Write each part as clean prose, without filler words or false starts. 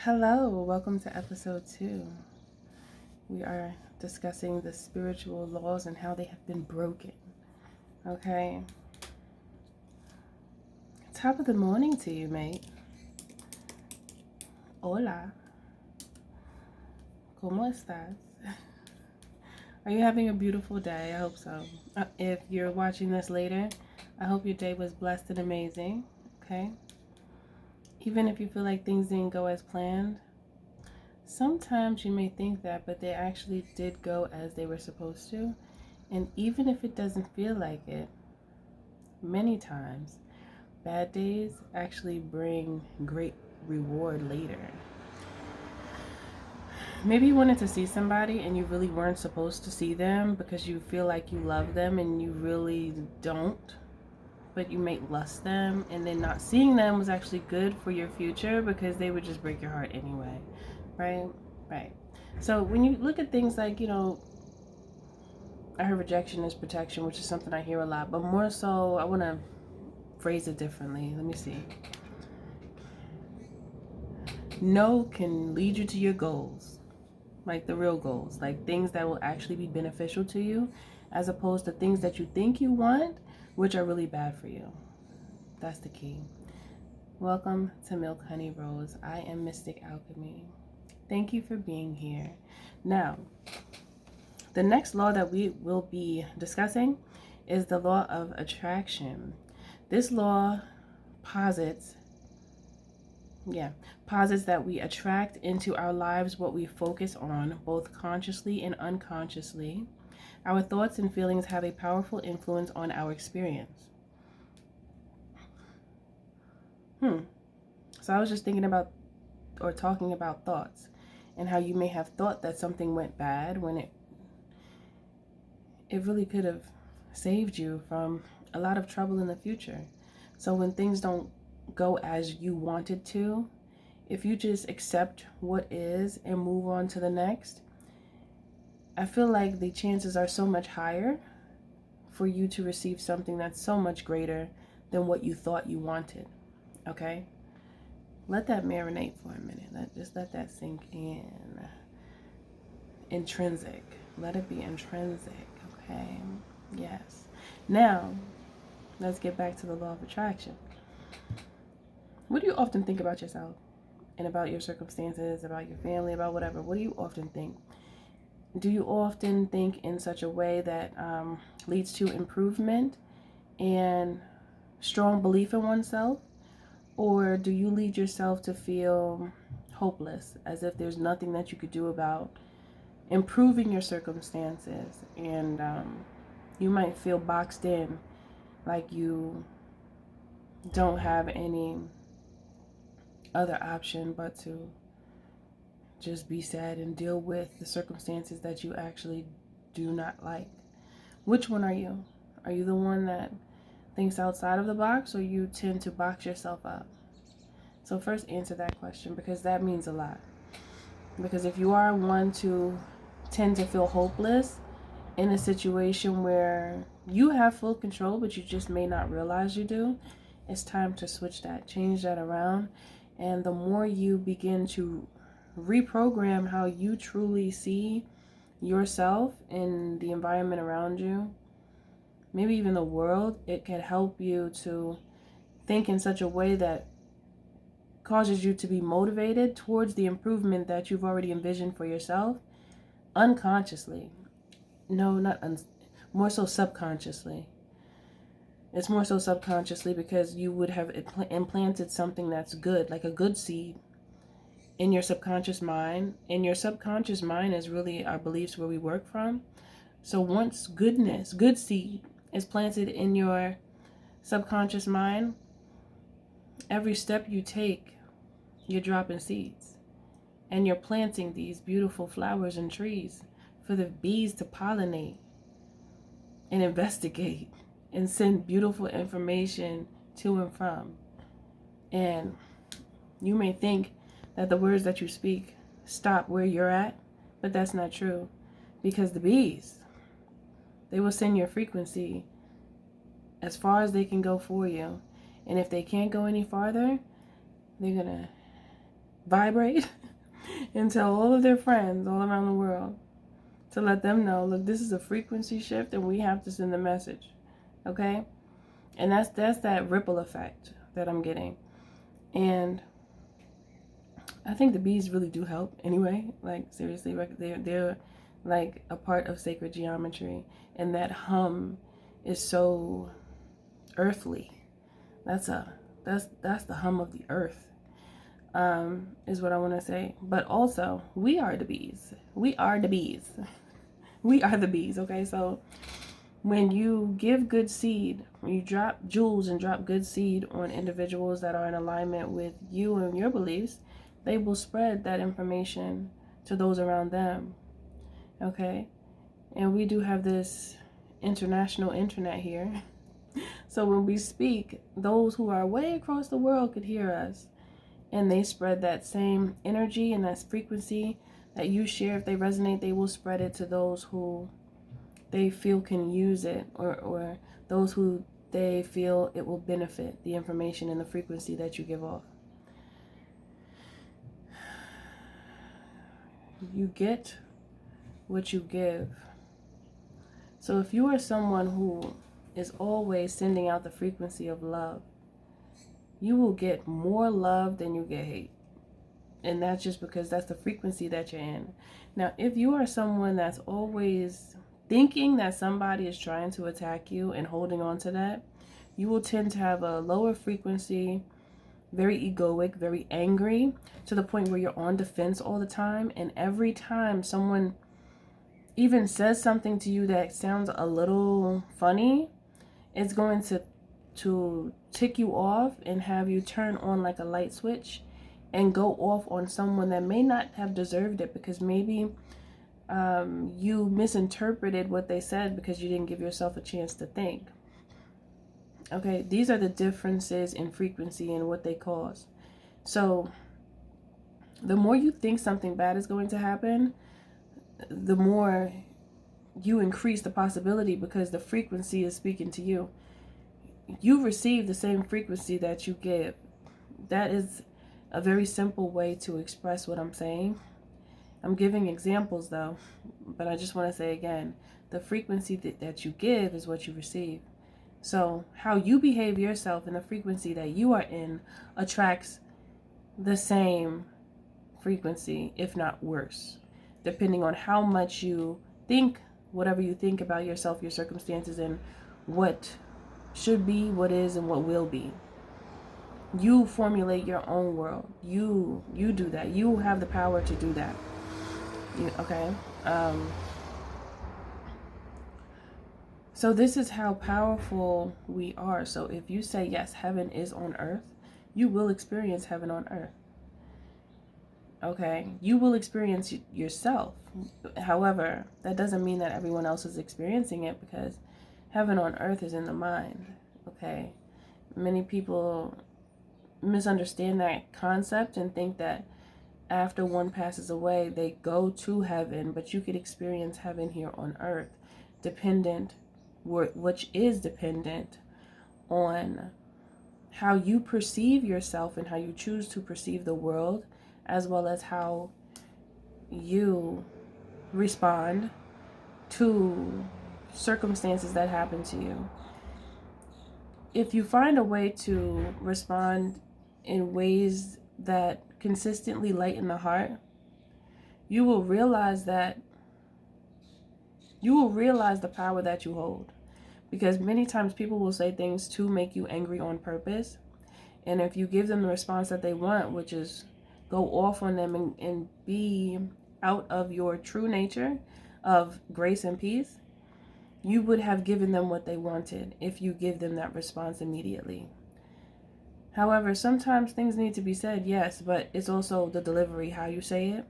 Hello, welcome to episode 2. We are discussing the spiritual laws and how they have been broken. Okay. Top of the morning to you, mate. Hola. ¿Cómo estás? Are you having a beautiful day? I hope so. If you're watching this later, I hope your day was blessed and amazing. Okay. Even if you feel like things didn't go as planned, sometimes you may think that, but they actually did go as they were supposed to. And even if it doesn't feel like it, many times, bad days actually bring great reward later. Maybe you wanted to see somebody and you really weren't supposed to see them because you feel like you love them and you really don't, but you may lust them, and then not seeing them was actually good for your future because they would just break your heart anyway, right? Right. So when you look at things like, I heard rejection is protection, which is something I hear a lot, but more so, I want to phrase it differently. Let me see. No can lead you to your goals, like the real goals, like things that will actually be beneficial to you, as opposed to things that you think you want, which are really bad for you. That's the key. Welcome to Milk Honey Rose. I am Mystic Alchemy. Thank you for being here. Now, the next law that we will be discussing is the law of attraction. This law posits that we attract into our lives what we focus on, both consciously and unconsciously. Our thoughts and feelings have a powerful influence on our experience. So I was just thinking about, or talking about, thoughts and how you may have thought that something went bad when it really could have saved you from a lot of trouble in the future. So when things don't go as you wanted to, if you just accept what is and move on to the next, I feel like the chances are so much higher for you to receive something that's so much greater than what you thought you wanted. Okay? Let that marinate for a minute. Just let that sink in. Intrinsic. Let it be intrinsic. Okay? Yes. Now, let's get back to the law of attraction. What do you often think about yourself and about your circumstances, about your family, about whatever? What do you often think? Do you often think in such a way that leads to improvement and strong belief in oneself? Or do you lead yourself to feel hopeless, as if there's nothing that you could do about improving your circumstances, and you might feel boxed in, like you don't have any other option but to just be sad and deal with the circumstances that you actually do not like? Which one are you? Are you the one that thinks outside of the box, or you tend to box yourself up? So first answer that question, because that means a lot. Because if you are one to tend to feel hopeless in a situation where you have full control but you just may not realize you do, it's time to switch that, change that around. And the more you begin to reprogram how you truly see yourself in the environment around you, maybe even the world, it can help you to think in such a way that causes you to be motivated towards the improvement that you've already envisioned for yourself unconsciously. No, more so subconsciously. It's more so subconsciously because you would have implanted something that's good, like a good seed, in your subconscious mind. And your subconscious mind is really our beliefs, where we work from. So once good seed is planted in your subconscious mind, every step you take, you're dropping seeds. And you're planting these beautiful flowers and trees for the bees to pollinate and investigate and send beautiful information to and from. And you may think that the words that you speak stop where you're at, but that's not true. Because the bees, they will send your frequency as far as they can go for you. And if they can't go any farther, they're going to vibrate and tell all of their friends all around the world to let them know, look, this is a frequency shift and we have to send a message. Okay? And that's that ripple effect that I'm getting. And I think the bees really do help anyway. Like, seriously, they're like a part of sacred geometry. And that hum is so earthly. That's the hum of the earth, is what I want to say. But also, we are the bees. We are the bees. We are the bees, okay? So when you give good seed, when you drop jewels and drop good seed on individuals that are in alignment with you and your beliefs, they will spread that information to those around them, okay? And we do have this international internet here. So when we speak, those who are way across the world could hear us. And they spread that same energy and that frequency that you share. If they resonate, they will spread it to those who they feel can use it, or those who they feel it will benefit the information and the frequency that you give off. You get what you give. So if you are someone who is always sending out the frequency of love, you will get more love than you get hate. And that's just because that's the frequency that you're in. Now, if you are someone that's always thinking that somebody is trying to attack you and holding on to that, you will tend to have a lower frequency, very egoic, very angry, to the point where you're on defense all the time. And every time someone even says something to you that sounds a little funny, it's going to tick you off and have you turn on like a light switch and go off on someone that may not have deserved it, because maybe you misinterpreted what they said because you didn't give yourself a chance to think. Okay, these are the differences in frequency and what they cause. So the more you think something bad is going to happen, the more you increase the possibility, because the frequency is speaking to you. You receive the same frequency that you give. That is a very simple way to express what I'm saying. I'm giving examples though, but I just want to say again, the frequency that you give is what you receive. So how you behave yourself and the frequency that you are in attracts the same frequency, if not worse, depending on how much you think, whatever you think about yourself, your circumstances, and what should be, what is, and what will be. You formulate your own world. You do that. You have the power to do that. Okay? So this is how powerful we are. So if you say, yes, heaven is on earth, you will experience heaven on earth. Okay? You will experience yourself. However, that doesn't mean that everyone else is experiencing it, because heaven on earth is in the mind. Okay? Many people misunderstand that concept and think that after one passes away, they go to heaven, but you could experience heaven here on earth, which is dependent on how you perceive yourself and how you choose to perceive the world, as well as how you respond to circumstances that happen to you. If you find a way to respond in ways that consistently lighten the heart, you will realize the power that you hold. Because many times people will say things to make you angry on purpose. And if you give them the response that they want, which is go off on them and be out of your true nature of grace and peace, you would have given them what they wanted if you give them that response immediately. However, sometimes things need to be said, yes, but it's also the delivery, how you say it.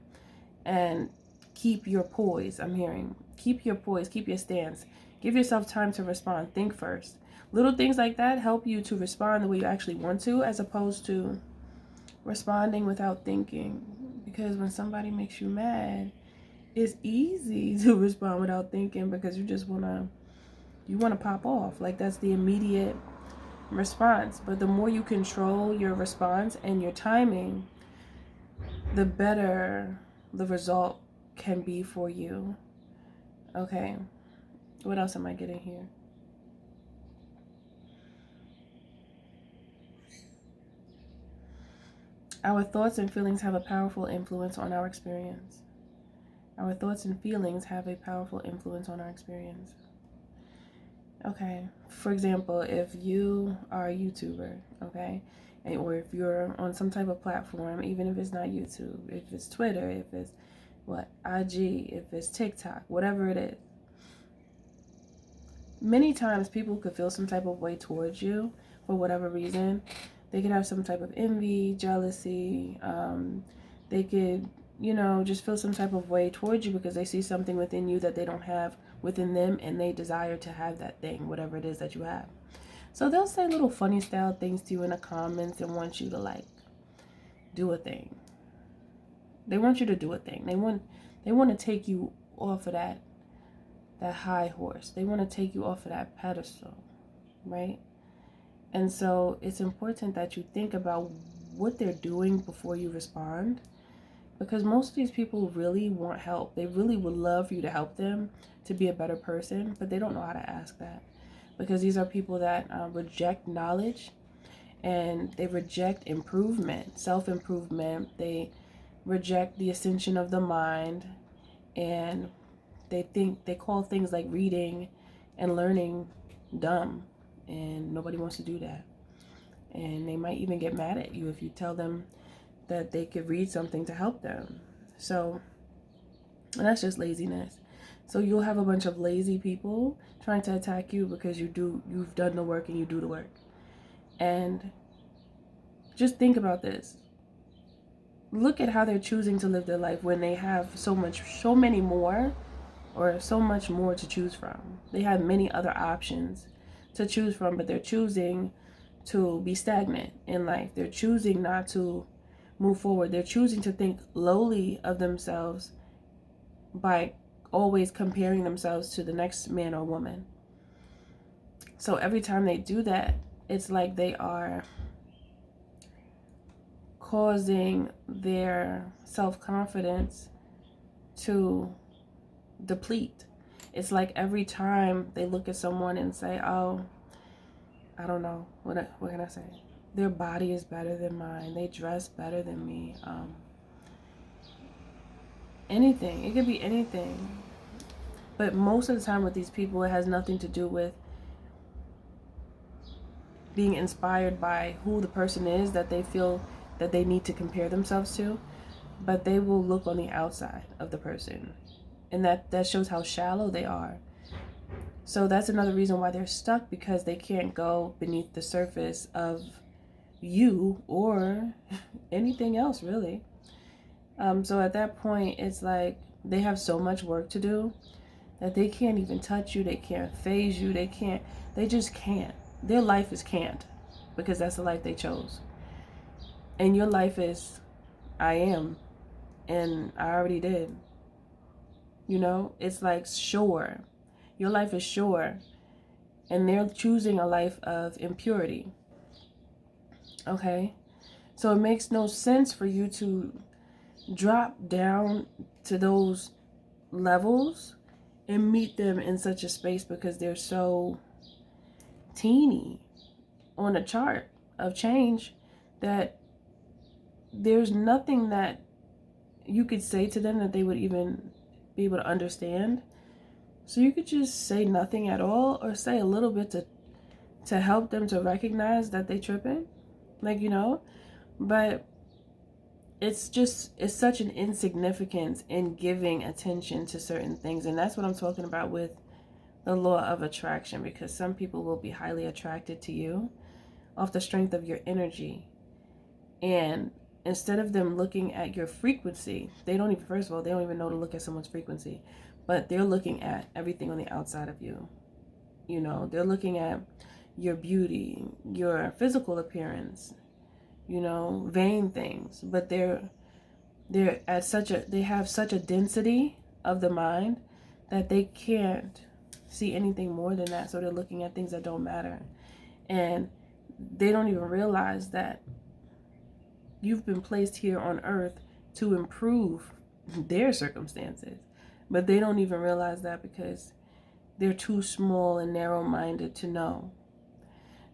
And keep your poise, I'm hearing. Keep your poise, keep your stance. Give yourself time to respond. Think first. Little things like that help you to respond the way you actually want to, as opposed to responding without thinking. Because when somebody makes you mad, it's easy to respond without thinking, because you just want to pop off. Like, that's the immediate response. But the more you control your response and your timing, the better the result can be for you. Okay, what else am I getting here? Our thoughts and feelings have a powerful influence on our experience. Our thoughts and feelings have a powerful influence on our experience. Okay, for example, if you are a YouTuber, okay, or if you're on some type of platform, even if it's not YouTube, if it's Twitter, if it's IG, if it's TikTok, whatever it is, many times people could feel some type of way towards you for whatever reason. They could have some type of envy, jealousy. They could, just feel some type of way towards you because they see something within you that they don't have within them, and they desire to have that thing, whatever it is that you have. So they'll say little funny style things to you in the comments and want you to do a thing. They want you to do a thing. They want to take you off of that high horse. They want to take you off of that pedestal, right? And so it's important that you think about what they're doing before you respond, because most of these people really want help. They really would love for you to help them to be a better person, but they don't know how to ask that, because these are people that reject knowledge, and they reject improvement, self-improvement. They reject the ascension of the mind, and they call things like reading and learning dumb, and nobody wants to do that. And they might even get mad at you if you tell them that they could read something to help them. So that's just laziness. So you'll have a bunch of lazy people trying to attack you because you've done the work and you do the work. And just think about this. Look at how they're choosing to live their life when they have so much more to choose from. They have many other options to choose from, but they're choosing to be stagnant in life. They're choosing not to move forward. They're choosing to think lowly of themselves by always comparing themselves to the next man or woman. So every time they do that, it's like they are causing their self-confidence to deplete. It's like every time they look at someone and say, oh, I don't know, what can I say? Their body is better than mine. They dress better than me. Anything. It could be anything. But most of the time with these people, it has nothing to do with being inspired by who the person is that they feel that they need to compare themselves to. But they will look on the outside of the person. And that shows how shallow they are. So that's another reason why they're stuck, because they can't go beneath the surface of you or anything else, really. So at that point, it's like they have so much work to do that they can't even touch you. They can't phase you. They just can't. Their life is can't, because that's the life they chose. And your life is, I am, and I already did. It's like sure. Your life is sure. And they're choosing a life of impurity. Okay? So it makes no sense for you to drop down to those levels and meet them in such a space, because they're so teeny on a chart of change that there's nothing that you could say to them that they would even be able to understand. So you could just say nothing at all, or say a little bit to help them to recognize that they tripping, but it's such an insignificance in giving attention to certain things. And that's what I'm talking about with the law of attraction, because some people will be highly attracted to you off the strength of your energy. And instead of them looking at your frequency, they don't even know to look at someone's frequency, but they're looking at everything on the outside of you. They're looking at your beauty, your physical appearance, vain things, but they have such a density of the mind that they can't see anything more than that. So they're looking at things that don't matter, and they don't even realize that you've been placed here on earth to improve their circumstances. But they don't even realize that because they're too small and narrow-minded to know.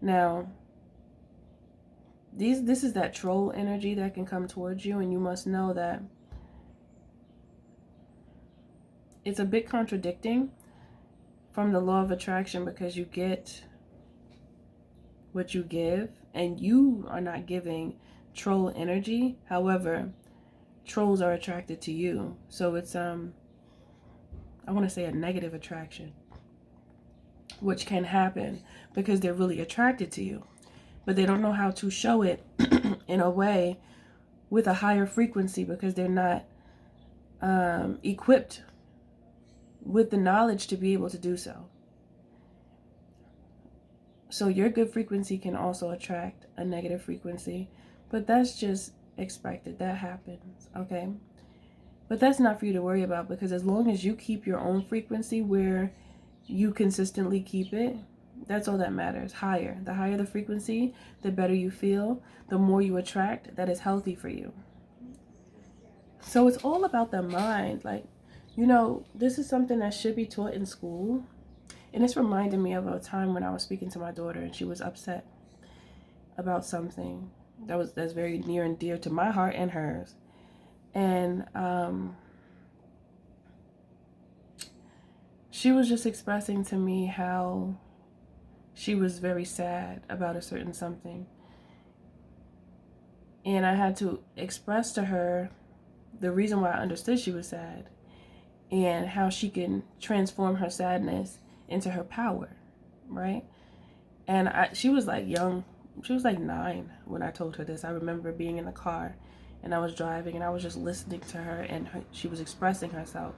Now, this is that troll energy that can come towards you, and you must know that it's a bit contradicting from the law of attraction, because you get what you give, and you are not giving troll energy. However, trolls are attracted to you. So it's I want to say a negative attraction, which can happen because they're really attracted to you, but they don't know how to show it in a way with a higher frequency, because they're not equipped with the knowledge to be able to do so. So your good frequency can also attract a negative frequency, but that's just expected. That happens, okay? But that's not for you to worry about, because as long as you keep your own frequency where you consistently keep it, that's all that matters. Higher. The higher the frequency, the better you feel, the more you attract that is healthy for you. So it's all about the mind. Like, you know, this is something that should be taught in school. And it's reminding me of a time when I was speaking to my daughter and she was upset about something that's very near and dear to my heart and hers. And she was just expressing to me how she was very sad about a certain something. And I had to express to her the reason why I understood she was sad and how she can transform her sadness into her power, right? And she was like young. She was like 9 when I told her this. I remember being in the car and I was driving and I was just listening to her, and she was expressing herself.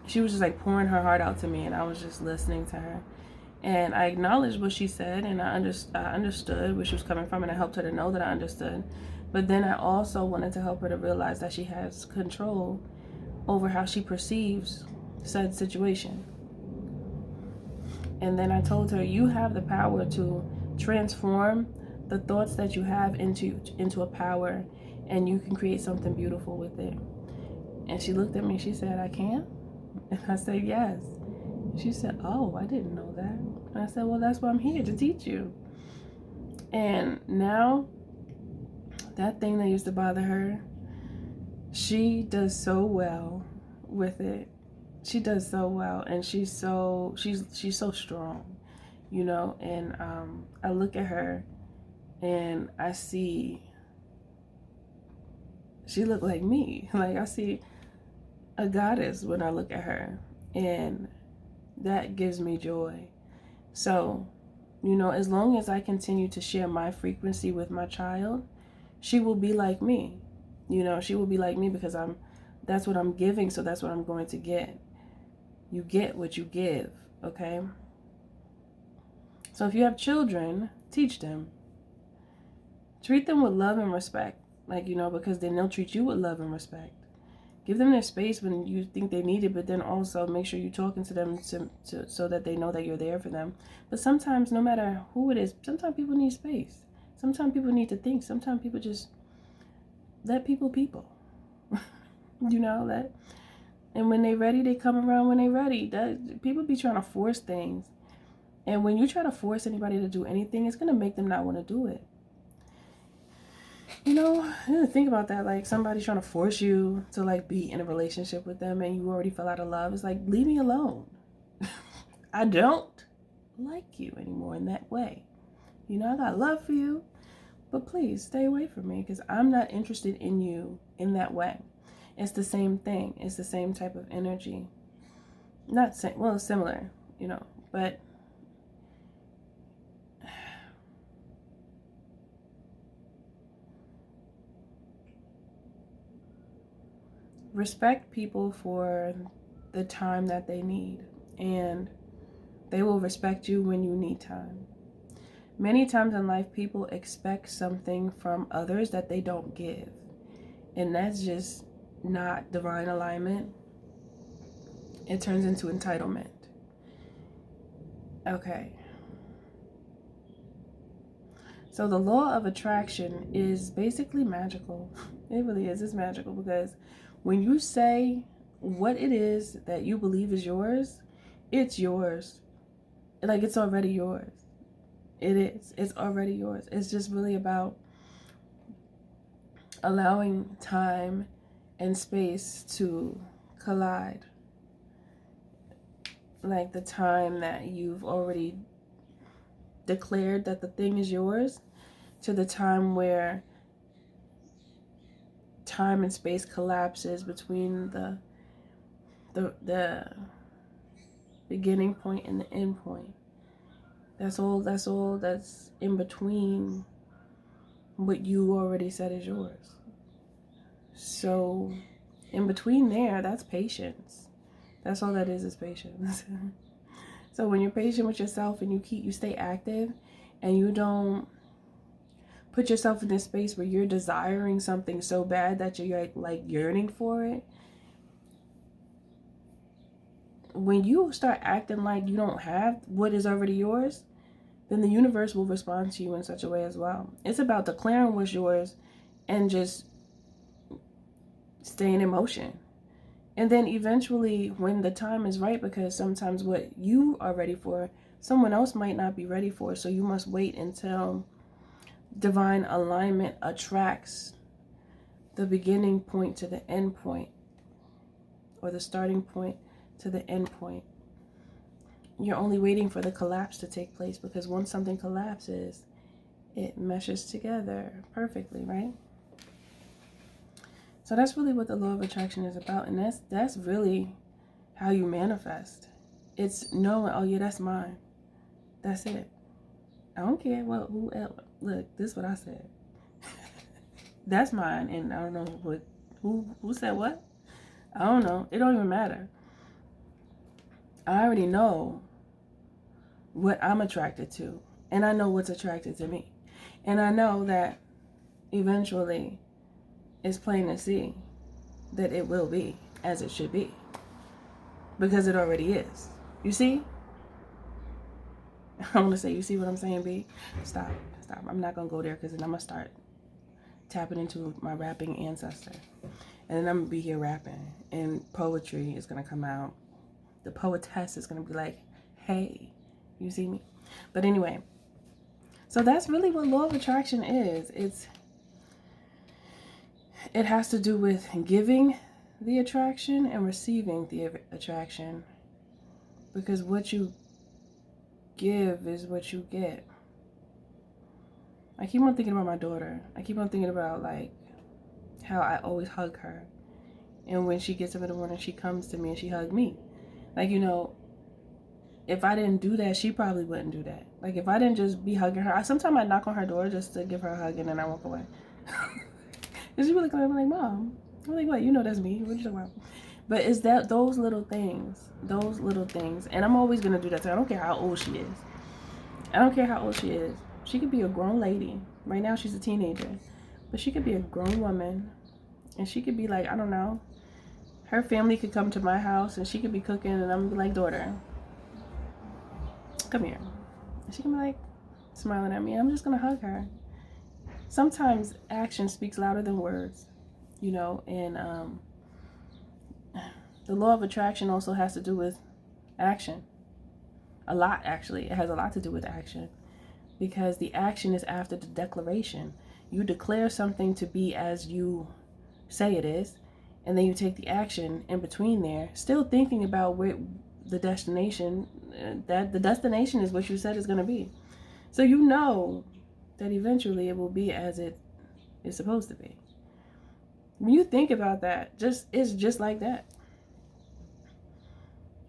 She was just like pouring her heart out to me, and I was just listening to her. And I acknowledged what she said, and I understood where she was coming from, and I helped her to know that I understood. But then I also wanted to help her to realize that she has control over how she perceives said situation. And then I told her, you have the power to transform the thoughts that you have into a power, and you can create something beautiful with it. And she looked at me, she said, I can? And I said, yes. She said, oh, I didn't know that. And I said, well, that's why I'm here, to teach you. And now, that thing that used to bother her, she does so well with it. She does so well, and she's so strong, you know. And I look at her and I see she look like me. Like, I see a goddess when I look at her, and that gives me joy. So, you know, as long as I continue to share my frequency with my child, she will be like me. You know, she will be like me because that's what I'm giving, so that's what I'm going to get. You get what you give, okay? So if you have children, teach them. Treat them with love and respect, like, you know, because then they'll treat you with love and respect. Give them their space when you think they need it, but then also make sure you're talking to them so that they know that you're there for them. But sometimes, no matter who it is, sometimes people need space. Sometimes people need to think. Sometimes people just let people. You know that. And when they're ready, they come around when they're ready. People be trying to force things. And when you try to force anybody to do anything, it's going to make them not want to do it. You know, think about that. Like, somebody trying to force you to, like, be in a relationship with them and you already fell out of love. It's like, leave me alone. I don't like you anymore in that way. You know, I got love for you, but please stay away from me because I'm not interested in you in that way. It's the same thing. It's the same type of energy. Not same, well, similar, you know, but respect people for the time that they need, and they will respect you when you need time. Many times in life, people expect something from others that they don't give, and that's just not divine alignment. It turns into entitlement. Okay. So the law of attraction is basically magical. It really is. It's magical because when you say what it is that you believe is yours, it's yours. Like, it's already yours. It is. It's already yours. It's just really about allowing time and space to collide. Like the time that you've already declared that the thing is yours to the time where time and space collapses between the beginning point and the end point. That's all that's in between what you already said is yours. So in between there, that's patience. That's all that is patience. So when you're patient with yourself and you stay active and you don't put yourself in this space where you're desiring something so bad that you're like yearning for it, when you start acting like you don't have what is already yours, then the universe will respond to you in such a way as well. It's about declaring what's yours and just staying in motion. And then eventually when the time is right, because sometimes what you are ready for, someone else might not be ready for. So you must wait until divine alignment attracts the beginning point to the end point, or the starting point to the end point. You're only waiting for the collapse to take place, because once something collapses, it meshes together perfectly, right? So that's really what the law of attraction is about, and that's really how you manifest. It's knowing, oh yeah, that's mine. That's it. I don't care what who else. Look, this is what I said. That's mine, and I don't know what who said what. I don't know. It don't even matter. I already know what I'm attracted to, and I know what's attracted to me, and I know that eventually it's plain to see that it will be as it should be, because it already is. You see? I want to say, you see what I'm saying, B? Stop. I'm not going to go there, because then I'm going to start tapping into my rapping ancestor. And then I'm going to be here rapping, and poetry is going to come out. The poetess is going to be like, hey, you see me? But anyway, so that's really what law of attraction is. It has to do with giving the attraction and receiving the attraction, because what you give is what you get. I keep on thinking about my daughter. I keep on thinking about like how I always hug her, and when she gets up in the morning, she comes to me and she hugs me. Like, you know, if I didn't do that, she probably wouldn't do that. Like, if I didn't just be hugging her, sometimes I knock on her door just to give her a hug, and then I walk away. And she really come, I'm like, Mom. I'm like, what? You know that's me. What are you talking about? But it's that those little things, and I'm always gonna do that to her. I don't care how old she is. I don't care how old she is. She could be a grown lady. Right now she's a teenager, but she could be a grown woman, and she could be like, I don't know, her family could come to my house and she could be cooking, and I'm gonna be like, daughter, come here. And she can be like smiling at me. I'm just gonna hug her. Sometimes action speaks louder than words, you know, and the law of attraction also has to do with action. A lot, actually. It has a lot to do with action, because the action is after the declaration. You declare something to be as you say it is, and then you take the action in between there, still thinking about where the destination, that the destination is what you said is going to be. So you know that eventually it will be as it is supposed to be. When you think about that, it's just like that.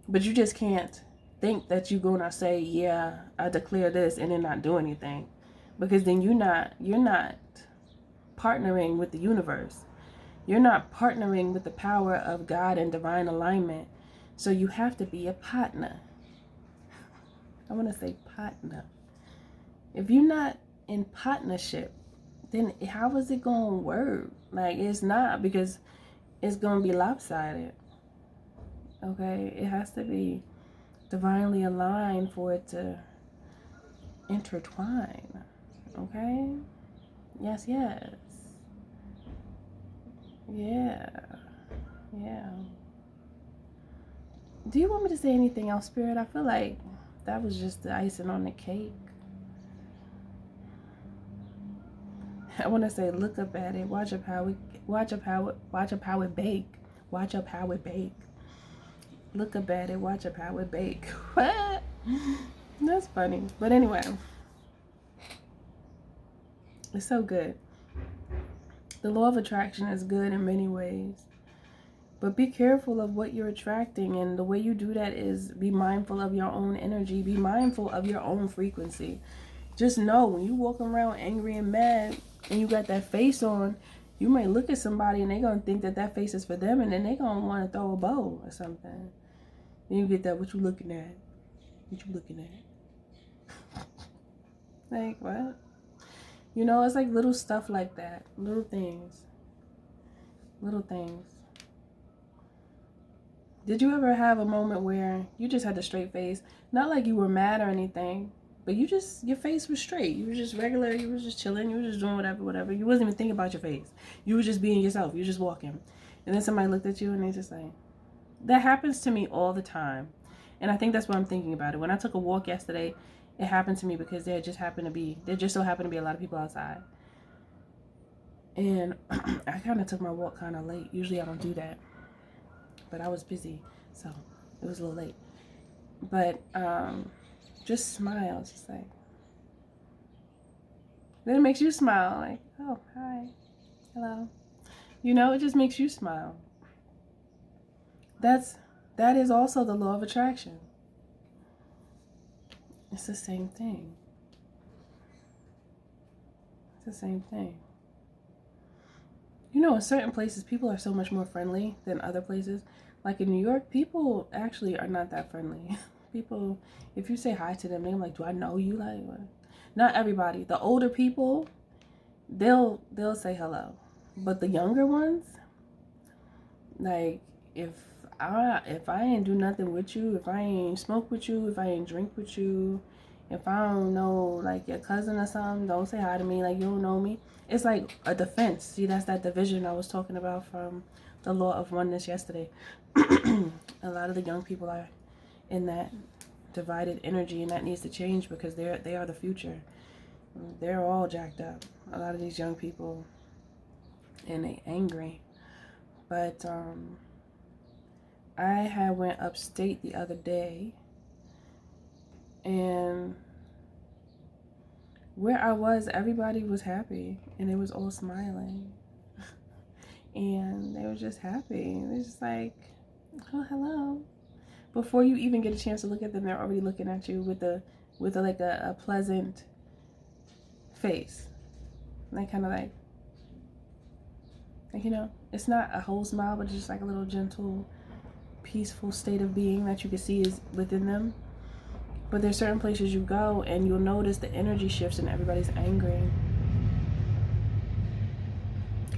But you just can't think that you're gonna say, yeah, I declare this, and then not do anything, because then you're not partnering with the universe. You're not partnering with the power of God and divine alignment. So you have to be a partner. I want to say partner. If you're not in partnership, then how is it going to work? Like, it's not, because it's going to be lopsided. Okay? It has to be divinely aligned for it to intertwine. Okay? Yes, yes. Yeah. Yeah. Do you want me to say anything else, Spirit? I feel like that was just the icing on the cake. I want to say, look up at it. Watch up how it bake. Watch up how it bake. Look up at it. Watch up how it bake. What? That's funny. But anyway, it's so good. The law of attraction is good in many ways. But be careful of what you're attracting. And the way you do that is be mindful of your own energy. Be mindful of your own frequency. Just know when you walk around angry and mad and you got that face on, you may look at somebody and they're going to think that that face is for them. And then they're going to want to throw a bow or something. Then you get that, what you looking at? What you looking at? Like, what? You know, it's like little stuff like that. Little things. Little things. Did you ever have a moment where you just had a straight face? Not like you were mad or anything, but you just, your face was straight. You were just regular. You were just chilling. You were just doing whatever. You wasn't even thinking about your face. You were just being yourself. You were just walking. And then somebody looked at you and they just like, that happens to me all the time. And I think that's what I'm thinking about it. When I took a walk yesterday, it happened to me because there just so happened to be a lot of people outside. And I kind of took my walk kind of late. Usually I don't do that. But I was busy, so it was a little late. But just smile, just like. Then it makes you smile, like, oh, hi, hello. You know, it just makes you smile. That is also the law of attraction. It's the same thing. It's the same thing. You know, in certain places, people are so much more friendly than other places. Like in New York, people actually are not that friendly. People, if you say hi to them, they're like, do I know you? Like, what? Not everybody. The older people, they'll say hello. But the younger ones, like, if I ain't do nothing with you, if I ain't smoke with you, if I ain't drink with you, if I don't know, like, your cousin or something, don't say hi to me, like, you don't know me. It's like a defense. See, that's that division I was talking about from the law of oneness yesterday. A lot of the young people are in that divided energy, and that needs to change because they are the future. They're all jacked up. A lot of these young people, and they angry. But I had went upstate the other day, and where I was, everybody was happy, and they was all smiling. And they were just happy. They're just like, oh, hello. Before you even get a chance to look at them, they're already looking at you with a pleasant face. Like, kind of like, you know, it's not a whole smile, but just like a little gentle, peaceful state of being that you can see is within them. But there's certain places you go and you'll notice the energy shifts and everybody's angry.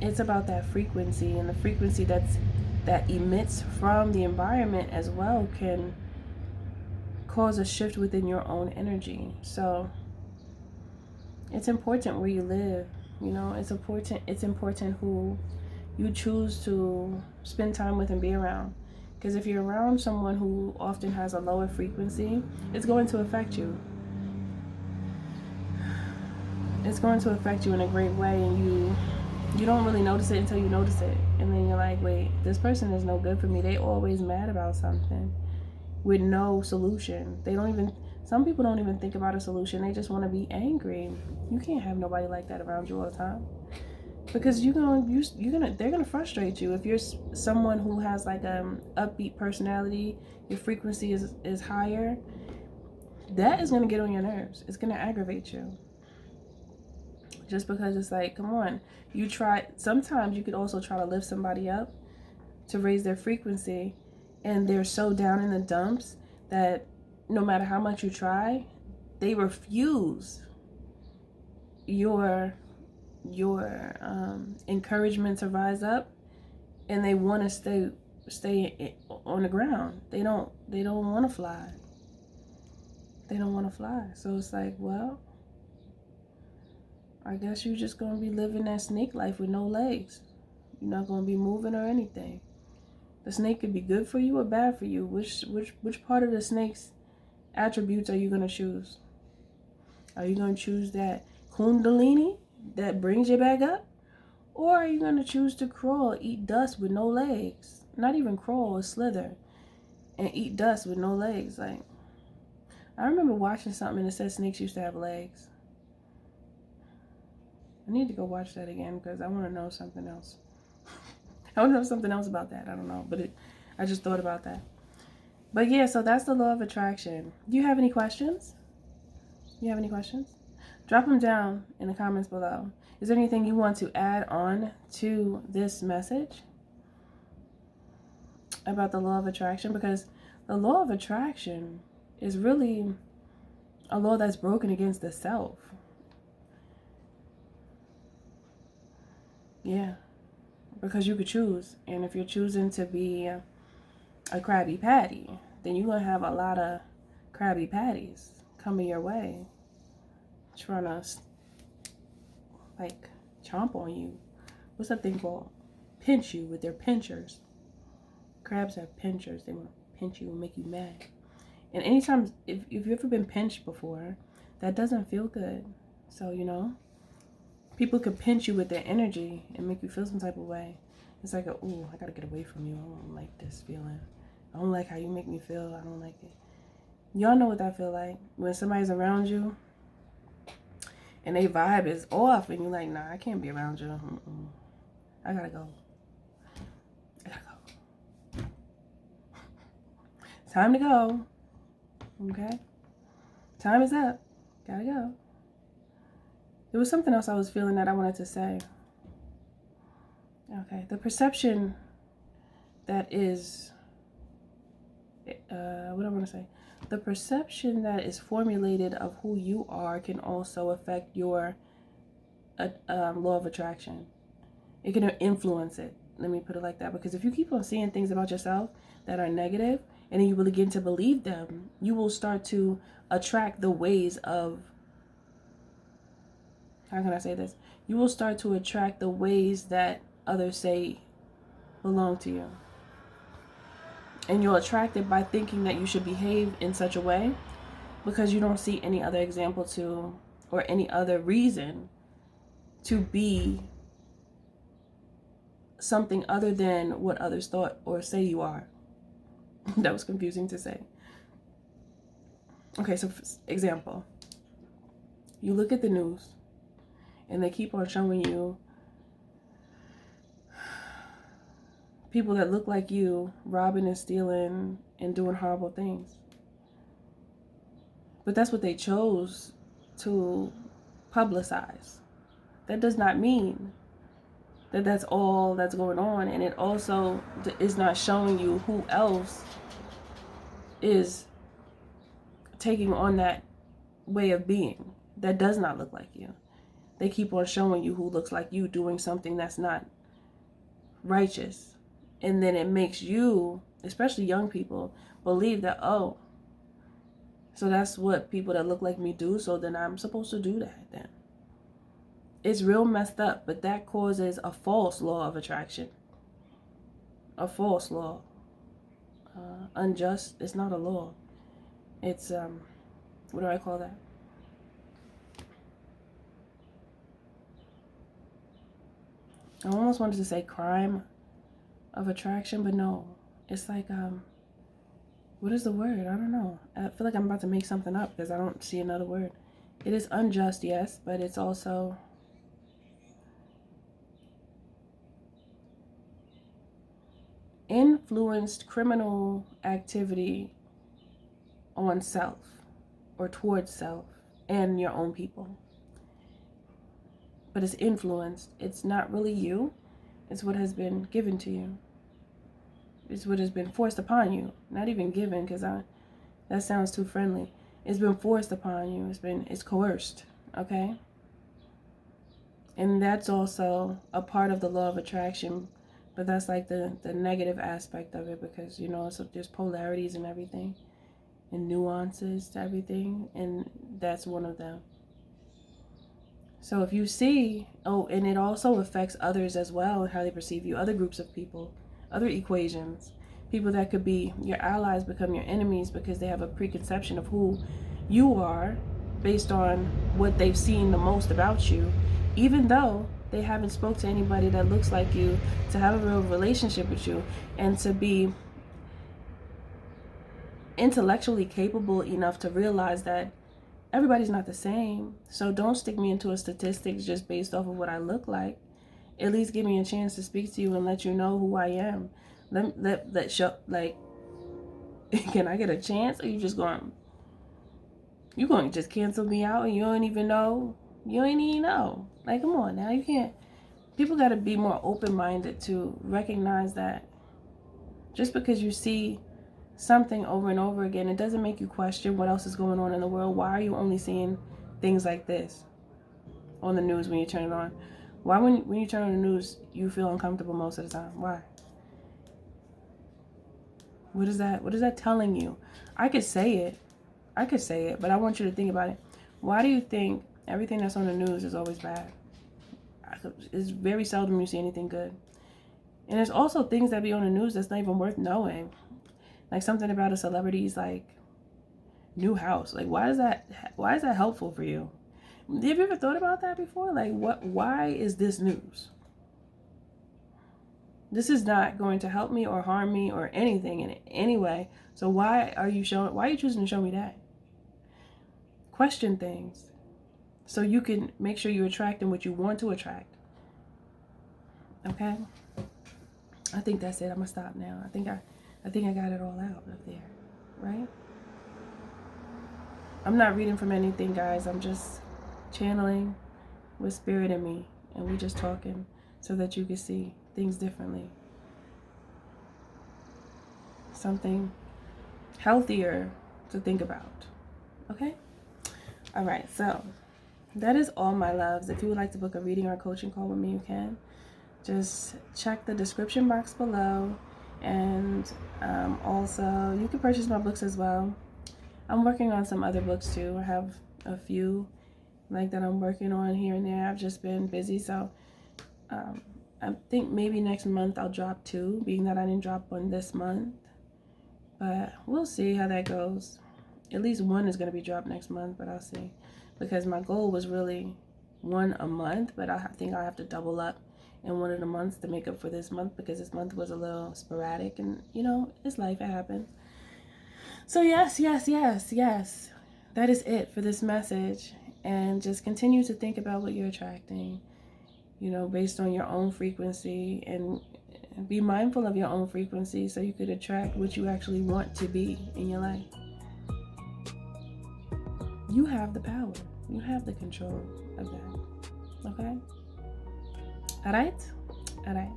It's about that frequency, and the frequency that emits from the environment as well can cause a shift within your own energy. So it's important where you live. You know, it's important who you choose to spend time with and be around. Because if you're around someone who often has a lower frequency, it's going to affect you. It's going to affect you in a great way, and you don't really notice it until you notice it. And then you're like, wait, this person is no good for me. They always mad about something with no solution. Some people don't even think about a solution. They just want to be angry. You can't have nobody like that around you all the time. Because they're gonna frustrate you. If you're someone who has like upbeat personality, your frequency is higher, that is gonna get on your nerves. It's gonna aggravate you. Just because it's like, come on, sometimes you could also try to lift somebody up to raise their frequency, and they're so down in the dumps that no matter how much you try, they refuse your encouragement to rise up, and they want to stay on the ground. They don't want to fly. They don't want to fly. So it's like, well, I guess you're just going to be living that snake life with no legs. You're not going to be moving or anything. The snake could be good for you or bad for you. Which part of the snake's attributes are you going to choose? Are you going to choose that kundalini that brings you back up? Or are you going to choose to crawl, eat dust with no legs? Not even crawl or slither and eat dust with no legs. Like, I remember watching something and it said snakes used to have legs. I need to go watch that again because I want to know something else. I want to know something else about that. I don't know, but I just thought about that. But yeah, so that's the law of attraction. Do you have any questions? You have any questions? Drop them down in the comments below. Is there anything you want to add on to this message about the law of attraction? Because the law of attraction is really a law that's broken against the self. Yeah, because you could choose. And if you're choosing to be a Krabby Patty, then you're going to have a lot of Krabby Patties coming your way, trying to, like, chomp on you. What's that thing called? Pinch you with their pinchers. Crabs have pinchers. They want to pinch you and make you mad. And anytime, if you've ever been pinched before, that doesn't feel good. So, you know, people could pinch you with their energy and make you feel some type of way. It's like, ooh, I gotta get away from you. I don't like this feeling. I don't like how you make me feel. I don't like it. Y'all know what that feel like. When somebody's around you and they vibe is off and you're like, nah, I can't be around you. I gotta go. I gotta go. Time to go. Okay? Time is up. Gotta go. There was something else I was feeling that I wanted to say. Okay, the perception that is, what I want to say, the perception that is formulated of who you are can also affect your law of attraction. It can influence it. Let me put it like that. Because if you keep on seeing things about yourself that are negative, and then you will begin to believe them, you will start to attract the ways of, how can I say this? You will start to attract the ways that others say belong to you. And you'll attract it by thinking that you should behave in such a way because you don't see any other example to, or any other reason to be something other than what others thought or say you are. That was confusing to say. Okay, so for example, you look at the news and they keep on showing you people that look like you robbing and stealing and doing horrible things. But that's what they chose to publicize. That does not mean that that's all that's going on. And it also is not showing you who else is taking on that way of being that does not look like you. They keep on showing you who looks like you doing something that's not righteous. And then it makes you, especially young people, believe that, oh, so that's what people that look like me do, so then I'm supposed to do that then. It's real messed up, but that causes a false law of attraction. A false law. Unjust, it's not a law. It's, what do I call that? I almost wanted to say crime of attraction, but no. It's like, what is the word? I don't know. I feel like I'm about to make something up because I don't see another word. It is unjust, yes, but it's also influenced criminal activity on self or towards self and your own people. But it's influenced. It's not really you. It's what has been given to you. It's what has been forced upon you. Not even given, because that sounds too friendly. It's been forced upon you. It's coerced. Okay? And that's also a part of the law of attraction. But that's like the negative aspect of it, because, you know, so there's polarities and everything. And nuances to everything. And that's one of them. So if you see, oh, and it also affects others as well, how they perceive you, other groups of people, other equations, people that could be your allies become your enemies because they have a preconception of who you are based on what they've seen the most about you, even though they haven't spoke to anybody that looks like you, to have a real relationship with you, and to be intellectually capable enough to realize that everybody's not the same. So don't stick me into a statistics just based off of what I look like. At least give me a chance to speak to you and let you know who I am. Let show, like, can I get a chance? Or you going to just cancel me out and you don't even know? You ain't even know. Like, come on now, you can't. People got to be more open-minded to recognize that just because you see something over and over again, it doesn't make you question what else is going on in the world. Why are you only seeing things like this on the news when you turn it on? Why when you turn on the news you feel uncomfortable most of the time? Why? What is that telling you? I could say it, but I want you to think about it. Why do you think everything that's on the news is always bad? It's very seldom you see anything good. And there's also things that be on the news that's not even worth knowing. Like something about a celebrity's like new house. Like why is that helpful for you? Have you ever thought about that before? Like why is this news? This is not going to help me or harm me or anything in any way. So why are you choosing to show me that? Question things so you can make sure you're attracting what you want to attract. Okay? I think that's it. I'm gonna stop now. I think I got it all out up there, right? I'm not reading from anything, guys. I'm just channeling with spirit in me, and we just talking so that you can see things differently. Something healthier to think about. Okay? All right, so that is all, my loves. If you would like to book a reading or a coaching call with me, you can. Just check the description box below. And also, you can purchase my books as well. I'm working on some other books too. I have a few like that I'm working on here and there. I've just been busy, so I think maybe next month I'll drop 2, being that I didn't drop one this month. But we'll see how that goes. At least 1 is going to be dropped next month, but I'll see. Because my goal was really 1 a month, but I think I'll have to double up in one of the months to make up for this month, because this month was a little sporadic, and you know, it's life, it happens. So yes, that is it for this message. And just continue to think about what you're attracting, you know, based on your own frequency, and be mindful of your own frequency so you could attract what you actually want to be in your life. You have the power, you have the control of that. Okay? All right.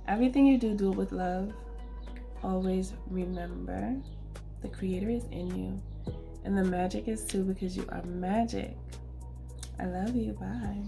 Everything you do it with love. Always remember the creator is in you, and the magic is too, because you are magic. I love you. Bye.